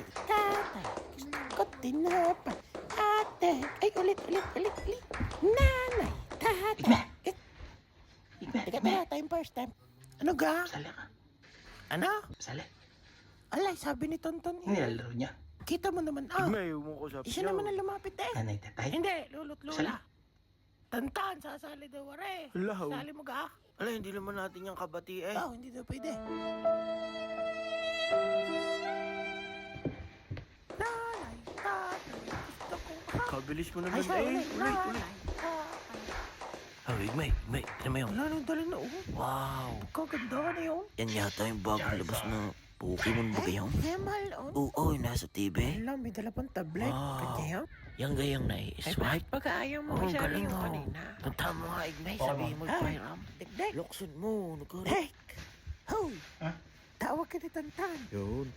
Nanay, tatay, gusto ko tinapay. Ate, ay ulit. Nanay, tatay. Teka, time first time. Ano ga? Sali ka. Ano? Sali. Alay, sabi ni Tonton. Nilalaro niya. Kita mo naman, Igmay, huwag mo ko sa Isa naman ang lumapit eh. Nanay, tatay. Hindi, lulot Sali. lula. Tantan, sasali daw, wari. Lahaw. Sali mo ga? Ala, hindi naman natin yung kabati eh. Oh, hindi daw pwede. Nanay, tatay, gusto ko Kabilis mo naman Ay, siya, eh. ulit. Ulit. Nanay, tatay. Oh, Igmay, ano mo yun? Wala nang dala na, oh. Wow. Kaganda na yun. Yan yata yung bagong labas na Pokemon ba kayo? Hemal, oh. Oo, nasa TV. Alam, may dala pang tablet. Wow. Kanya? Yang gayang Ay, nai-swipe. bakit pag-ayaw mo? Oh, Sabi galing mo oh. kanina. Punta mo nga, Igmay. Sabihin mo, Ah, Pyram. Dek. Lokson mo. Nagkaroon. Dek! Hoy! Ha? Tawag ka ni Tantan. Yun.